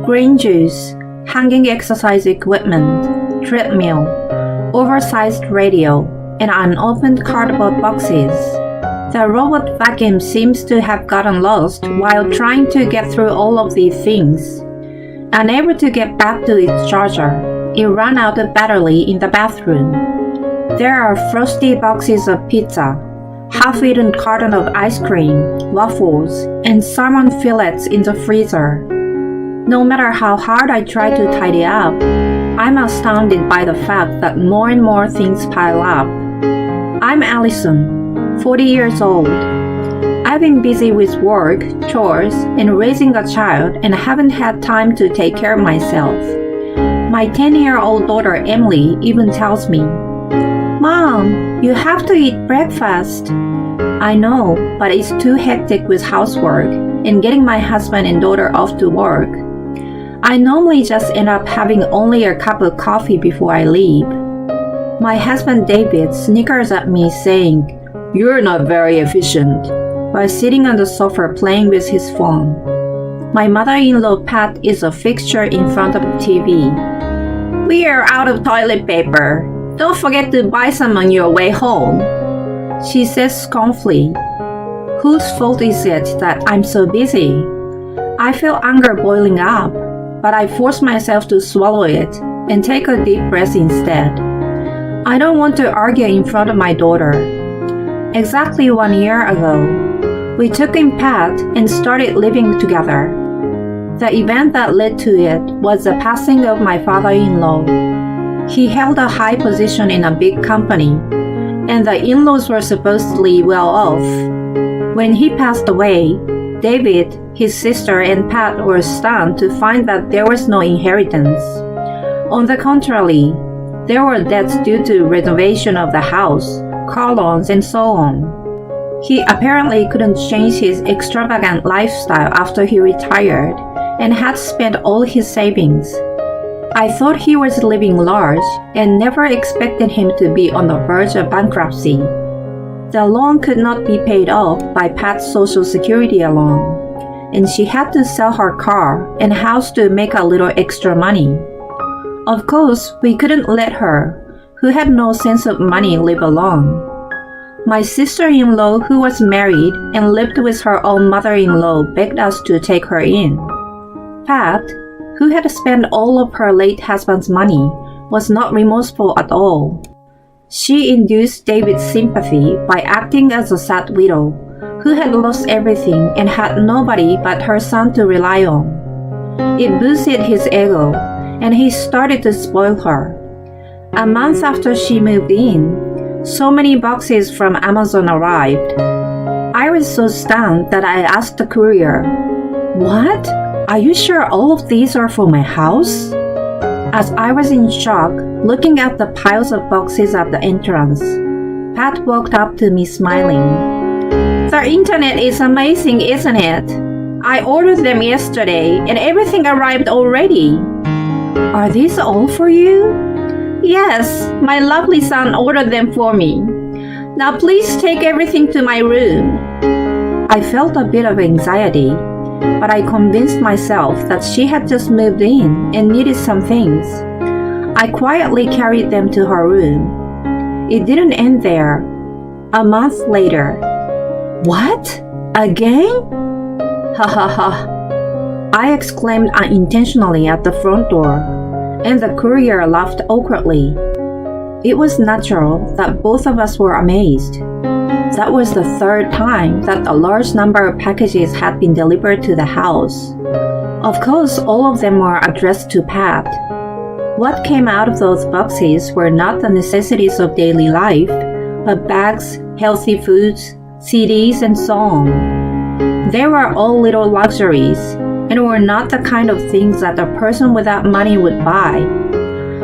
green juice, hanging exercise equipment, treadmill, oversized radio, and unopened cardboard boxes. The robot vacuum seems to have gotten lost while trying to get through all of these things. Unable to get back to its charger, it ran out of battery in the bathroom. There are frosty boxes of pizza, half-eaten carton of ice cream, waffles, and salmon fillets in the freezer. No matter how hard I try to tidy up, I'm astounded by the fact that more and more things pile up. I'm Allison, 40 years old. I've been busy with work, chores, and raising a child and haven't had time to take care of myself. My 10-year-old daughter Emily even tells me, "Mom, you have to eat breakfast." I know, but it's too hectic with housework and getting my husband and daughter off to work. I normally just end up having only a cup of coffee before I leave. My husband David snickers at me saying, "You're not very efficient," while sitting on the sofa playing with his phone. My mother-in-law Pat is a fixture in front of the TV. "We are out of toilet paper. Don't forget to buy some on your way home," she says scornfully. Whose fault is it that I'm so busy? I feel anger boiling up, but I force myself to swallow it and take a deep breath instead. I don't want to argue in front of my daughter. Exactly 1 year ago, we took in Pat and started living together. The event that led to it was the passing of my father-in-law. He held a high position in a big company, and the in-laws were supposedly well off. When he passed away, David, his sister, and Pat were stunned to find that there was no inheritance. On the contrary, there were debts due to renovation of the house, car loans, and so on. He apparently couldn't change his extravagant lifestyle after he retired and had spent all his savings. I thought he was living large and never expected him to be on the verge of bankruptcy. The loan could not be paid off by Pat's Social Security alone, and she had to sell her car and house to make a little extra money. Of course, we couldn't let her, who had no sense of money, live alone. My sister-in-law, who was married and lived with her own mother-in-law, begged us to take her in. Pat, who had spent all of her late husband's money, was not remorseful at all. She induced David's sympathy by acting as a sad widow who had lost everything and had nobody but her son to rely on. It boosted his ego, and he started to spoil her. A month after she moved in, so many boxes from Amazon arrived. I was so stunned that I asked the courier, "What? Are you sure all of these are for my house?" As I was in shock, looking at the piles of boxes at the entrance, Pat walked up to me smiling. "The internet is amazing, isn't it? I ordered them yesterday and everything arrived already." "Are these all for you?" "Yes, my lovely son ordered them for me. Now please take everything to my room." I felt a bit of anxiety, but I convinced myself that she had just moved in and needed some things. I quietly carried them to her room. It didn't end there. A month later. "What? Again?" "Ha ha ha," I exclaimed unintentionally at the front door, and the courier laughed awkwardly. It was natural that both of us were amazed. That was the third time that a large number of packages had been delivered to the house. Of course, all of them were addressed to Pat. What came out of those boxes were not the necessities of daily life, but bags, healthy foods, CDs, and so on. They were all little luxuries, and were not the kind of things that a person without money would buy.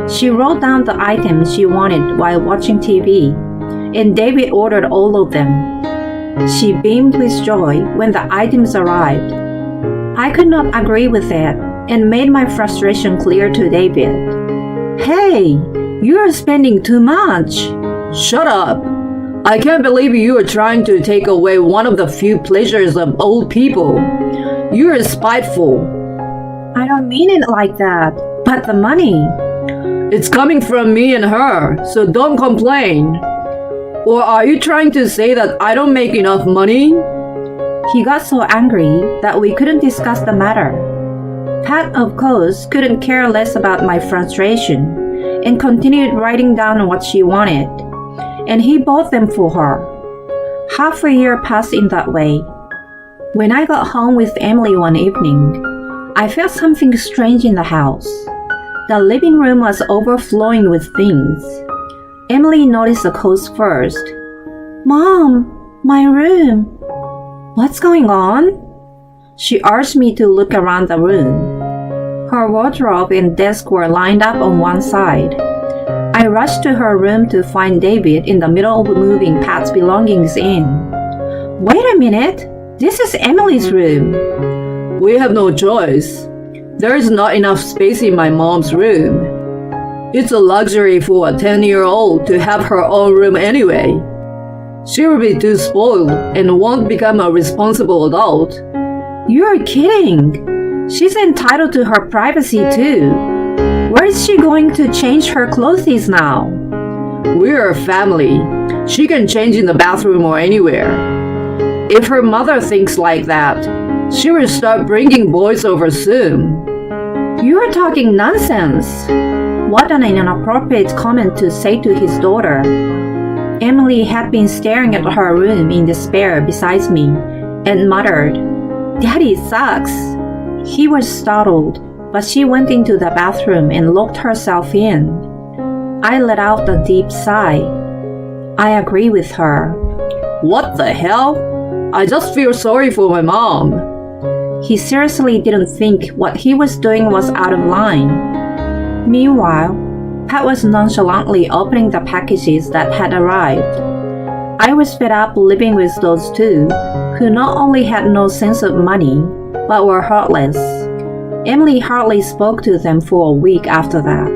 She wrote down the items she wanted while watching TV, and David ordered all of them. She beamed with joy when the items arrived. I could not agree with it and made my frustration clear to David. "Hey, you are spending too much." "Shut up! I can't believe you are trying to take away one of the few pleasures of old people. You are spiteful." I don't mean it like that. But the money. It's coming from me and her, so don't complain. Or are you trying to say that I don't make enough money? He got so angry that we couldn't discuss the matter. Pat, of course, couldn't care less about my frustration and continued writing down what she wanted. And he bought them for her. Half a year passed in that way. When I got home with Emily one evening, I felt something strange in the house. The living room was overflowing with things. Emily noticed the clothes first. "Mom, my room." "What's going on?" She urged me to look around the room. Her wardrobe and desk were lined up on one side. I rushed to her room to find David in the middle of moving Pat's belongings in. "Wait a minute, this is Emily's room." We have no choice. There is not enough space in my mom's room. It's a luxury for a 10-year-old to have her own room anyway. She will be too spoiled and won't become a responsible adult. You're kidding. She's entitled to her privacy too. Where is she going to change her clothes now? We're a family. She can change in the bathroom or anywhere. If her mother thinks like that, she will start bringing boys over soon. You're talking nonsense. What an inappropriate comment to say to his daughter. Emily had been staring at her room in despair beside me and muttered, "Daddy sucks." He was startled, but she went into the bathroom and locked herself in. I let out a deep sigh. I agree with her. What the hell? I just feel sorry for my mom. He seriously didn't think what he was doing was out of line. Meanwhile, Pat was nonchalantly opening the packages that had arrived. I was fed up living with those two, who not only had no sense of money, but were heartless. Emily hardly spoke to them for a week after that.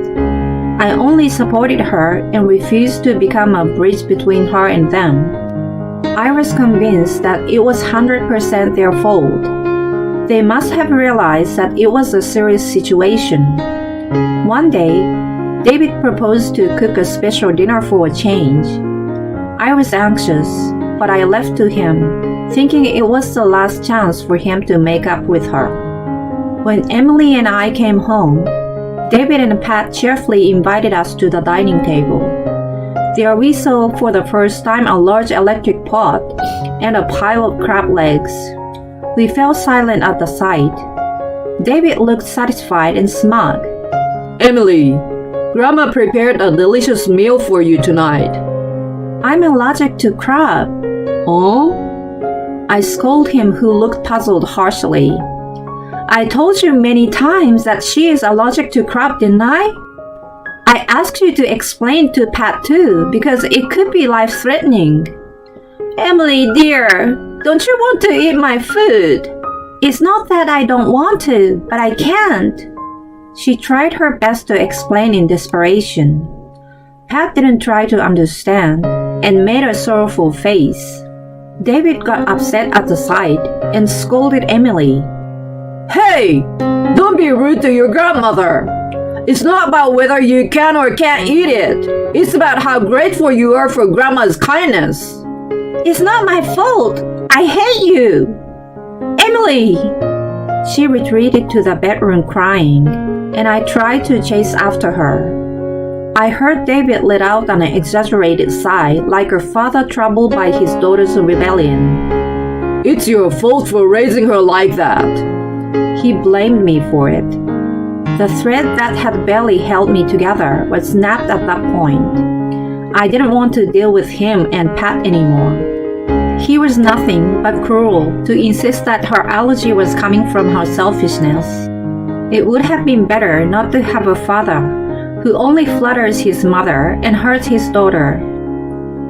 I only supported her and refused to become a bridge between her and them. I was convinced that it was 100% their fault. They must have realized that it was a serious situation. One day, David proposed to cook a special dinner for a change. I was anxious, but I left to him, thinking it was the last chance for him to make up with her. When Emily and I came home, David and Pat cheerfully invited us to the dining table. There we saw for the first time a large electric pot and a pile of crab legs. We fell silent at the sight. David looked satisfied and smug. Emily, Grandma prepared a delicious meal for you tonight. I'm allergic to crab. Oh? I scolded him, who looked puzzled harshly. I told you many times that she is allergic to crab, didn't I? I asked you to explain to Pat too, because it could be life-threatening. Emily, dear, don't you want to eat my food? It's not that I don't want to, but I can't. She tried her best to explain in desperation. Pat didn't try to understand and made a sorrowful face. David got upset at the sight and scolded Emily. Hey, don't be rude to your grandmother. It's not about whether you can or can't eat it. It's about how grateful you are for Grandma's kindness. It's not my fault. I hate you. Emily! She retreated to the bedroom crying, and I tried to chase after her. I heard David let out an exaggerated sigh, like a father troubled by his daughter's rebellion. It's your fault for raising her like that. He blamed me for it. The thread that had barely held me together was snapped at that point. I didn't want to deal with him and Pat anymore. He was nothing but cruel to insist that her allergy was coming from her selfishness. It would have been better not to have a father who only flatters his mother and hurts his daughter.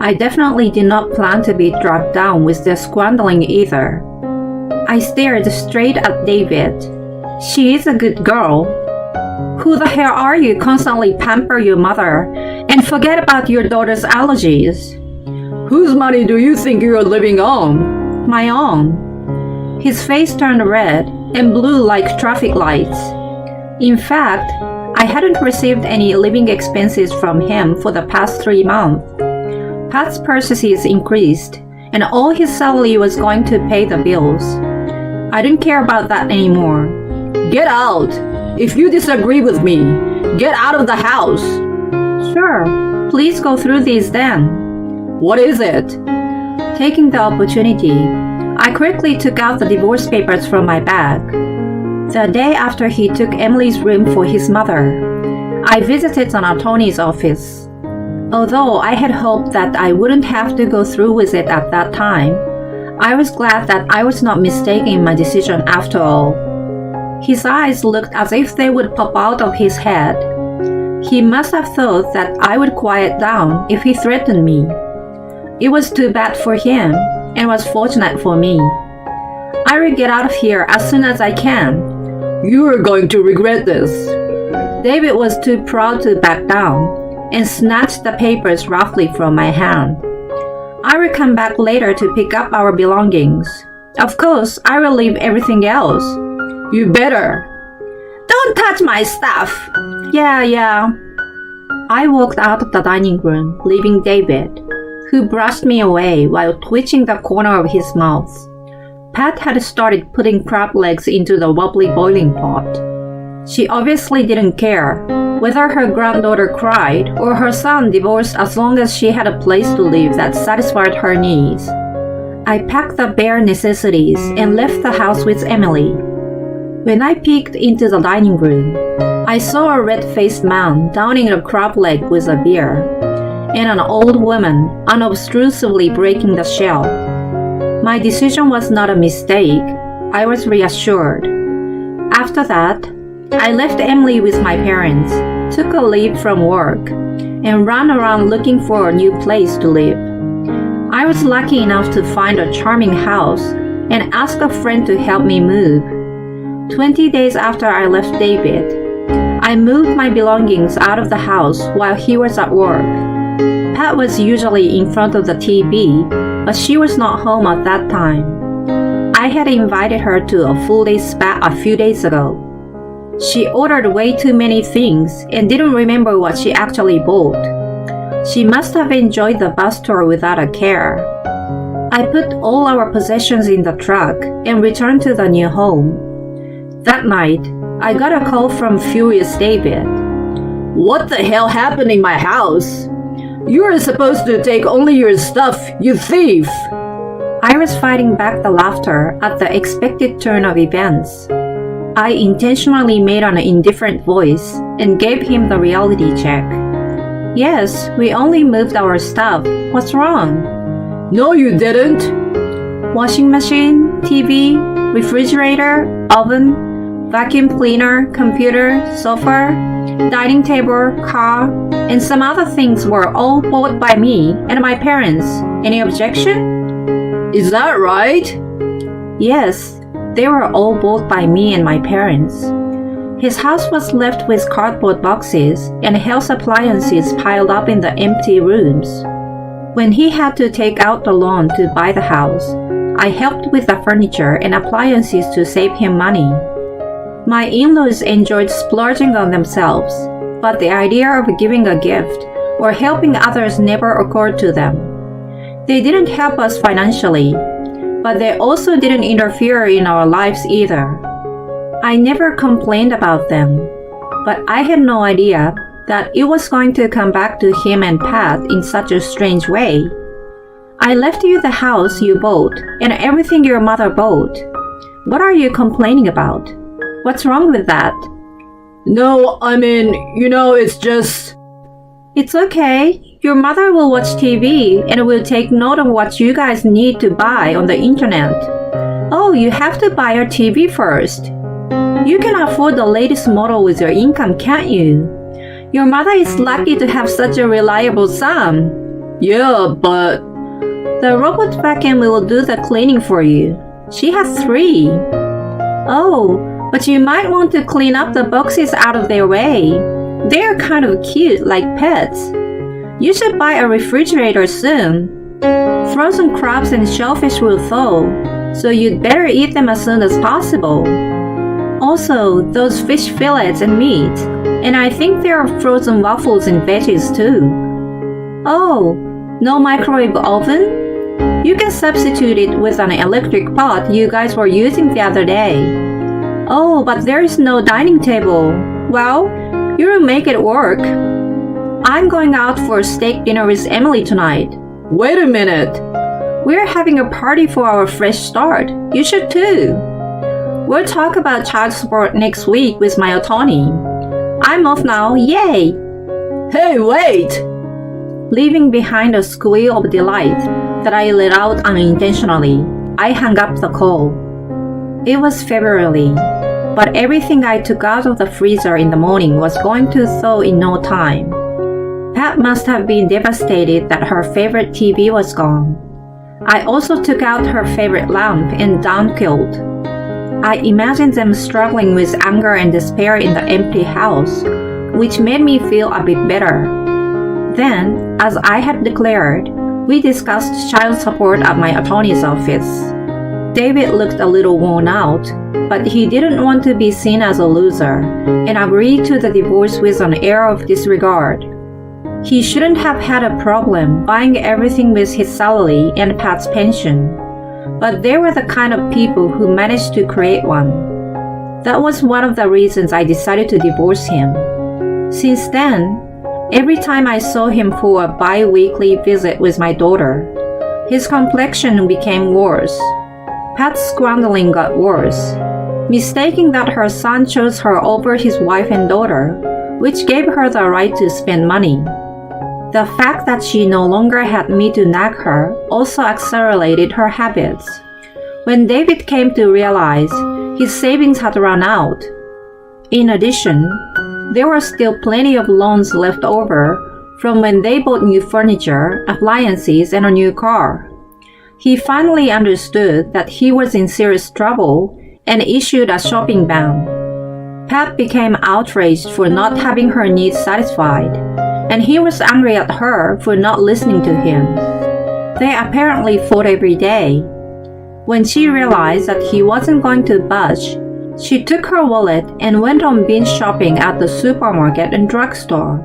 I definitely did not plan to be dragged down with their squandering either. I stared straight at David. She is a good girl. Who the hell are you constantly pamper your mother and forget about your daughter's allergies? Whose money do you think you're living on? My own. His face turned red and blue like traffic lights. In fact, I hadn't received any living expenses from him for the past 3 months. Pat's purchases increased, and all his salary was going to pay the bills. I didn't care about that anymore. Get out! If you disagree with me, get out of the house! Sure, please go through these then. What is it? Taking the opportunity, I quickly took out the divorce papers from my bag. The day after he took Emily's room for his mother, I visited an attorney's office. Although I had hoped that I wouldn't have to go through with it at that time, I was glad that I was not mistaken in my decision after all. His eyes looked as if they would pop out of his head. He must have thought that I would quiet down if he threatened me. It was too bad for him, and was fortunate for me. I will get out of here as soon as I can. You are going to regret this. David was too proud to back down, and snatched the papers roughly from my hand. I will come back later to pick up our belongings. Of course, I will leave everything else. You better. Don't touch my stuff. Yeah. I walked out of the dining room, leaving David, who brushed me away while twitching the corner of his mouth. Pat had started putting crab legs into the wobbly boiling pot. She obviously didn't care whether her granddaughter cried or her son divorced, as long as she had a place to live that satisfied her needs. I packed the bare necessities and left the house with Emily. When I peeked into the dining room, I saw a red-faced man downing a crab leg with a beer, and an old woman unobtrusively breaking the shell. My decision was not a mistake. I was reassured. After that, I left Emily with my parents, took a leave from work, and ran around looking for a new place to live. I was lucky enough to find a charming house and ask a friend to help me move. 20 days after I left David, I moved my belongings out of the house while he was at work. Pat was usually in front of the TV, but she was not home at that time. I had invited her to a full-day spa a few days ago. She ordered way too many things and didn't remember what she actually bought. She must have enjoyed the bus tour without a care. I put all our possessions in the truck and returned to the new home. That night, I got a call from furious David. What the hell happened in my house? You are supposed to take only your stuff, you thief! I was fighting back the laughter at the expected turn of events. I intentionally made an indifferent voice and gave him the reality check. Yes, we only moved our stuff. What's wrong? No, you didn't. Washing machine, TV, refrigerator, oven, vacuum cleaner, computer, sofa, dining table, car, and some other things were all bought by me and my parents. Any objection? Is that right? Yes, they were all bought by me and my parents. His house was left with cardboard boxes and health appliances piled up in the empty rooms. When he had to take out the loan to buy the house, I helped with the furniture and appliances to save him money. My in-laws enjoyed splurging on themselves, but the idea of giving a gift or helping others never occurred to them. They didn't help us financially, but they also didn't interfere in our lives either. I never complained about them, but I had no idea that it was going to come back to him and Pat in such a strange way. I left you the house you bought and everything your mother bought. What are you complaining about? What's wrong with that? No, I mean, it's just... It's okay. Your mother will watch TV and will take note of what you guys need to buy on the internet. Oh, you have to buy your TV first. You can afford the latest model with your income, can't you? Your mother is lucky to have such a reliable son. Yeah, but... The robot vacuum will do the cleaning for you. She has 3. Oh, but you might want to clean up the boxes out of their way. They're kind of cute, like pets. You should buy a refrigerator soon. Frozen crabs and shellfish will thaw, so you'd better eat them as soon as possible. Also, those fish fillets and meat. And I think there are frozen waffles and veggies too. Oh, no microwave oven? You can substitute it with an electric pot you guys were using the other day. Oh, but there is no dining table. Well, you'll make it work. I'm going out for steak dinner with Emily tonight. Wait a minute. We're having a party for our fresh start. You should too. We'll talk about child support next week with my attorney. I'm off now, yay! Hey, wait! Leaving behind a squeal of delight that I let out unintentionally, I hung up the call. It was February, but everything I took out of the freezer in the morning was going to thaw in no time. Pat must have been devastated that her favorite TV was gone. I also took out her favorite lamp and down quilt. I imagined them struggling with anger and despair in the empty house, which made me feel a bit better. Then, as I had declared, we discussed child support at my attorney's office. David looked a little worn out, but he didn't want to be seen as a loser, and agreed to the divorce with an air of disregard. He shouldn't have had a problem buying everything with his salary and Pat's pension, but they were the kind of people who managed to create one. That was one of the reasons I decided to divorce him. Since then, every time I saw him for a bi-weekly visit with my daughter, his complexion became worse. Pat's squandering got worse, mistaking that her son chose her over his wife and daughter, which gave her the right to spend money. The fact that she no longer had me to nag her also accelerated her habits. When David came to realize his savings had run out. In addition, there were still plenty of loans left over from when they bought new furniture, appliances, and a new car. He finally understood that he was in serious trouble and issued a shopping ban. Pat became outraged for not having her needs satisfied, and he was angry at her for not listening to him. They apparently fought every day. When she realized that he wasn't going to budge, she took her wallet and went on binge shopping at the supermarket and drugstore.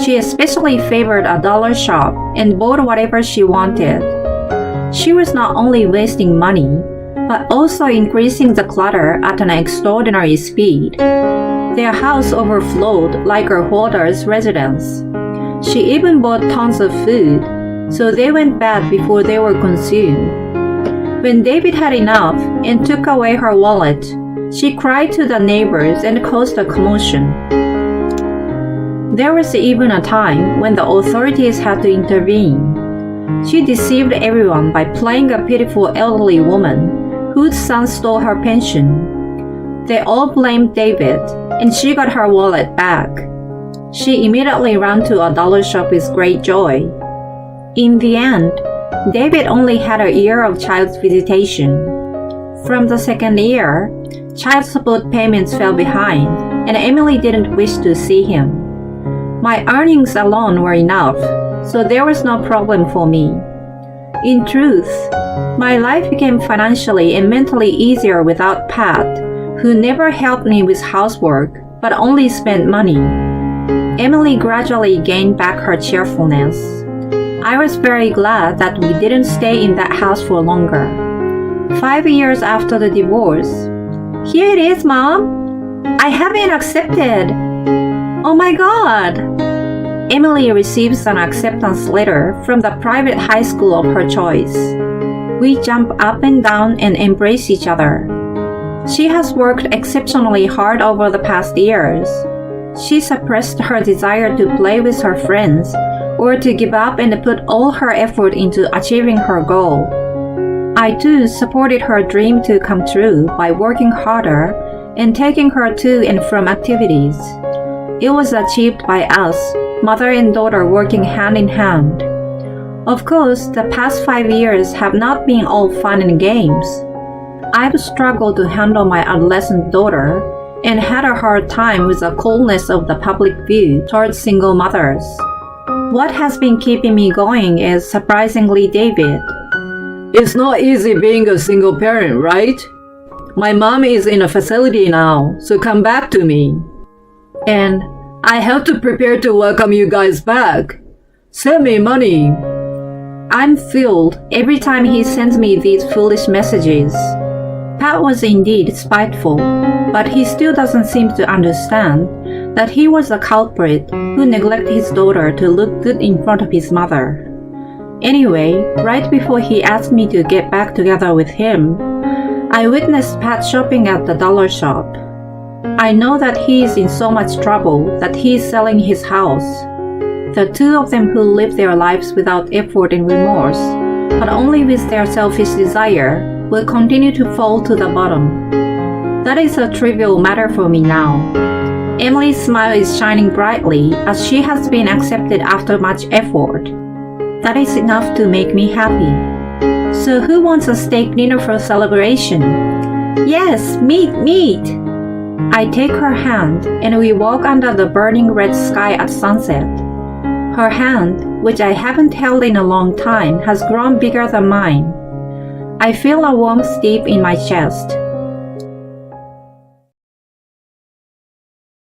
She especially favored a dollar shop and bought whatever she wanted. She was not only wasting money, but also increasing the clutter at an extraordinary speed. Their house overflowed like her hoarder's residence. She even bought tons of food, so they went bad before they were consumed. When David had enough and took away her wallet, she cried to the neighbors and caused a commotion. There was even a time when the authorities had to intervene. She deceived everyone by playing a pitiful elderly woman whose son stole her pension. They all blamed David, and she got her wallet back. She immediately ran to a dollar shop with great joy. In the end, David only had a year of child visitation. From the second year, child support payments fell behind, and Emily didn't wish to see him. My earnings alone were enough, so there was no problem for me. In truth, my life became financially and mentally easier without Pat, who never helped me with housework, but only spent money. Emily gradually gained back her cheerfulness. I was very glad that we didn't stay in that house for longer. 5 years after the divorce, "Here it is, Mom. I have been accepted. Oh my God." Emily receives an acceptance letter from the private high school of her choice. We jump up and down and embrace each other. She has worked exceptionally hard over the past years. She suppressed her desire to play with her friends or to give up and put all her effort into achieving her goal. I too supported her dream to come true by working harder and taking her to and from activities. It was achieved by us, mother and daughter working hand in hand. Of course, the past 5 years have not been all fun and games. I've struggled to handle my adolescent daughter and had a hard time with the coldness of the public view towards single mothers. What has been keeping me going is surprisingly David. It's not easy being a single parent, right? My mom is in a facility now, so come back to me. And I have to prepare to welcome you guys back. Send me money. I'm filled every time he sends me these foolish messages. Pat was indeed spiteful, but he still doesn't seem to understand that he was the culprit who neglected his daughter to look good in front of his mother. Anyway, right before he asked me to get back together with him, I witnessed Pat shopping at the dollar shop. I know that he is in so much trouble that he is selling his house. The two of them who live their lives without effort and remorse, but only with their selfish desire, will continue to fall to the bottom. That is a trivial matter for me now. Emily's smile is shining brightly as she has been accepted after much effort. That is enough to make me happy. So who wants a steak dinner for celebration? Yes, meat! I take her hand and we walk under the burning red sky at sunset. Her hand, which I haven't held in a long time, has grown bigger than mine. I feel a warmth deep in my chest.